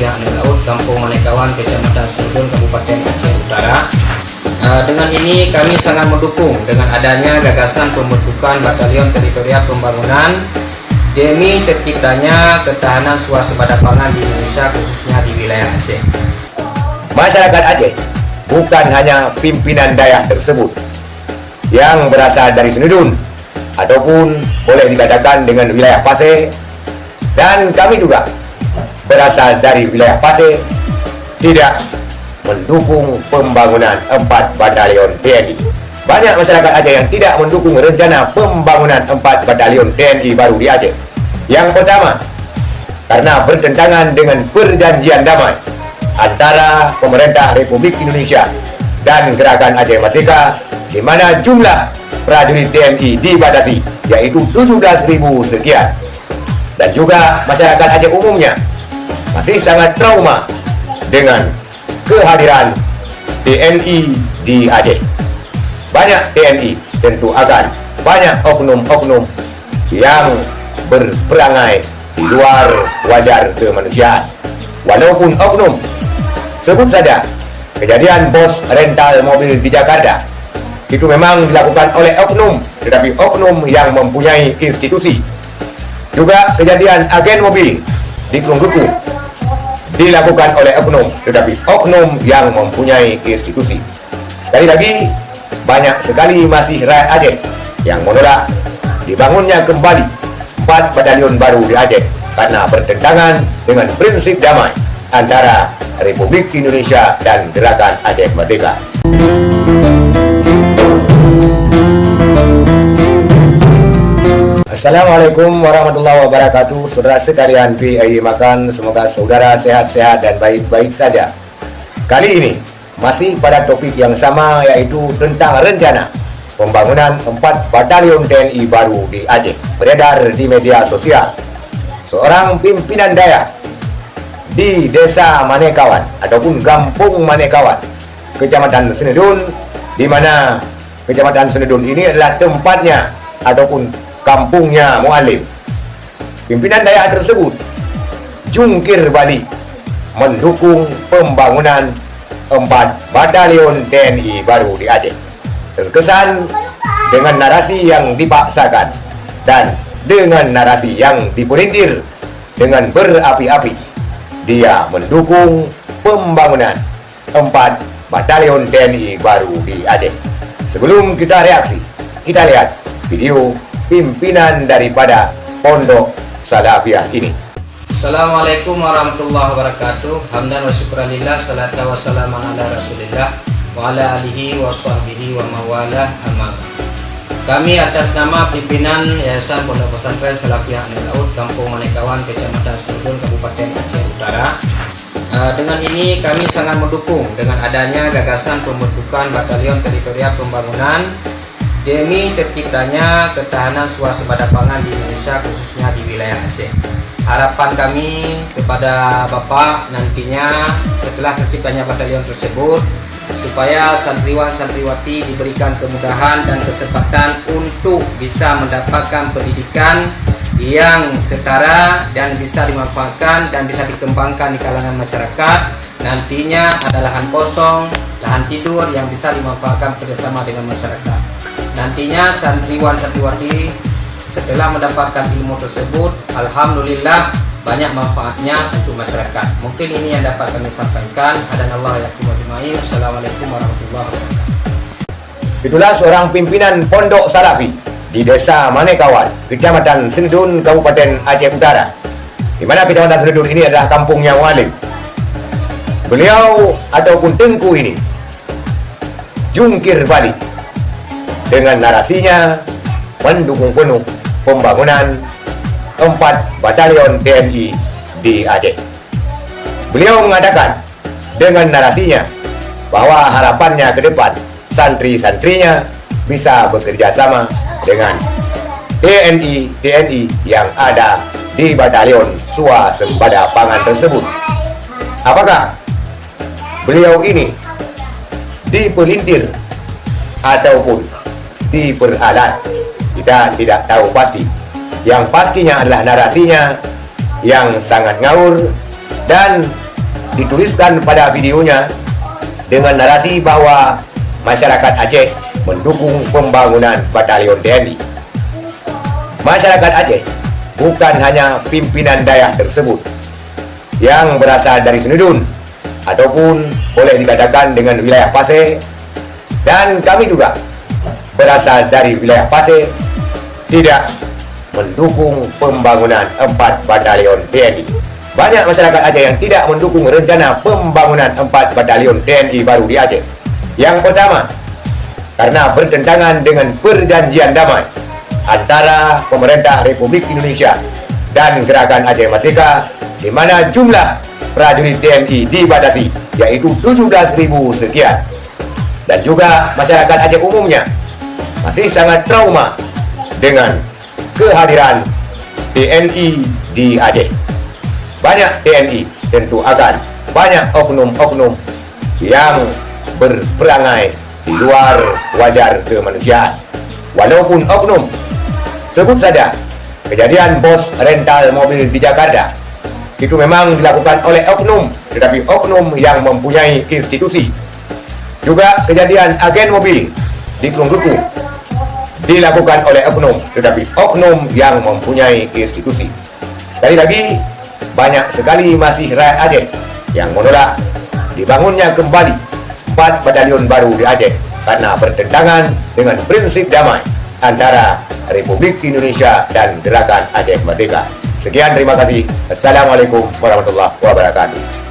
Salafiah Anil Laut, Kampung Manekawan, Kecamatan Senedun, Kabupaten Aceh Utara. Dengan ini kami sangat mendukung dengan adanya gagasan pembentukan Batalion Teritorial Pembangunan demi terciptanya ketahanan swasembada pangan di Indonesia, khususnya di wilayah Aceh. Masyarakat Aceh bukan hanya pimpinan daerah tersebut yang berasal dari Senedun ataupun boleh dikatakan dengan wilayah Pasir, dan kami juga berasal dari wilayah Pasir tidak mendukung pembangunan 4 batalion TNI. Banyak masyarakat Aceh yang tidak mendukung rencana pembangunan 4 batalion TNI baru di Aceh. Yang pertama, karena bertentangan dengan perjanjian damai antara pemerintah Republik Indonesia dan Gerakan Aceh Merdeka, di mana jumlah prajurit TNI dibatasi, yaitu 17.000 sekian. Dan juga masyarakat Aceh umumnya masih sangat trauma dengan kehadiran TNI di Aceh. Banyak TNI tentu akan banyak oknum-oknum yang berperangai di luar wajar kemanusiaan. Walaupun oknum, sebut saja kejadian bos rental mobil di Jakarta, itu memang dilakukan oleh oknum, tetapi oknum yang mempunyai institusi. Juga kejadian agen mobil di Kelungkuku dilakukan oleh oknum, tetapi oknum yang mempunyai institusi. Sekali lagi, banyak sekali masih rakyat Aceh yang menolak dibangunnya kembali 4 batalion baru di Aceh karena bertentangan dengan prinsip damai antara Republik Indonesia dan Gerakan Aceh Merdeka. Assalamualaikum warahmatullahi wabarakatuh. Saudara sekalian VI Makan, semoga saudara sehat-sehat dan baik-baik saja. Kali ini masih pada topik yang sama, yaitu tentang rencana pembangunan 4 batalion TNI baru di Aceh. Beredar di media sosial, seorang pimpinan daerah di Desa Manekawan ataupun Kampung Manekawan, Kecamatan Senedun, di mana Kecamatan Senedun ini adalah tempatnya ataupun kampungnya Mualim. Pimpinan daerah tersebut jungkir balik mendukung pembangunan 4 batalion TNI baru di Aceh. Terkesan dengan narasi yang dipaksakan dan dengan narasi yang dipelintir dengan berapi-api, dia mendukung pembangunan 4 batalion TNI baru di Aceh. Sebelum kita reaksi, kita lihat video pimpinan daripada Pondok Salafiah ini. Assalamualaikum warahmatullahi wabarakatuh. Hamdan wa syukurillah, salatu wassalamu ala Rasulillah wa ala alihi wa sahbihi wa mawalah, amma. Kami atas nama pimpinan Yayasan Pondok Pesantren Salafiah Anil Laut, Kampung Manekawan, Kecamatan Senedun, Kabupaten Aceh Utara. Dengan ini kami sangat mendukung dengan adanya gagasan pembentukan Batalion Teritorial Pembangunan demi terciptanya ketahanan swasembada pangan di Indonesia, khususnya di wilayah Aceh. Harapan kami kepada Bapak nantinya setelah terciptanya batalion tersebut, supaya santriwan-santriwati diberikan kemudahan dan kesempatan untuk bisa mendapatkan pendidikan yang setara dan bisa dimanfaatkan dan bisa dikembangkan di kalangan masyarakat. Nantinya ada lahan kosong, lahan tidur yang bisa dimanfaatkan bersama dengan masyarakat. Nantinya santriwan-santriwati setelah mendapatkan ilmu tersebut, alhamdulillah banyak manfaatnya untuk masyarakat. Mungkin ini yang dapat kami sampaikan. Hadanallahu yakum ajmain. Assalamualaikum warahmatullahi wabarakatuh. Itulah seorang pimpinan Pondok Salafi di Desa Manekawan, Kecamatan Senedun, Kabupaten Aceh Utara, di mana Kecamatan Senedun ini adalah kampungnya Mualim. Beliau ataupun Tengku ini jungkir balik dengan narasinya mendukung penuh pembangunan 4 batalion TNI di Aceh. Beliau mengatakan dengan narasinya bahwa harapannya ke depan santri-santrinya bisa bekerja sama dengan TNI yang ada di batalion swasembada pangan tersebut. Apakah beliau ini dipelintir ataupun diperalat? Kita tidak tahu pasti. Yang pastinya adalah narasinya yang sangat ngawur dan dituliskan pada videonya dengan narasi bahwa masyarakat Aceh mendukung pembangunan batalion TNI. Masyarakat Aceh bukan hanya pimpinan daerah tersebut yang berasal dari Senudun ataupun boleh dikatakan dengan wilayah Pasir, dan kami juga berasal dari wilayah Pasir tidak mendukung pembangunan 4 batalion TNI. Banyak masyarakat Aceh yang tidak mendukung rencana pembangunan 4 batalion TNI baru di Aceh. Yang pertama, karena bertentangan dengan perjanjian damai antara pemerintah Republik Indonesia dan Gerakan Aceh Merdeka, di mana jumlah prajurit TNI dibatasi, yaitu 17.000 sekian. Dan juga masyarakat Aceh umumnya masih sangat trauma dengan kehadiran TNI di Aceh. Banyak TNI tentu akan banyak oknum-oknum yang berperangai di luar wajar kemanusiaan. Walaupun oknum, sebut saja kejadian bos rental mobil di Jakarta, itu memang dilakukan oleh oknum, tetapi oknum yang mempunyai institusi. Juga kejadian agen mobil di Kelungkuku dilakukan oleh oknum, tetapi oknum yang mempunyai institusi. Sekali lagi, banyak sekali masih rakyat Aceh yang menolak dibangunnya kembali 4 batalion baru di Aceh karena bertentangan dengan prinsip damai antara Republik Indonesia dan Gerakan Aceh Merdeka. Sekian, terima kasih. Assalamualaikum warahmatullahi wabarakatuh.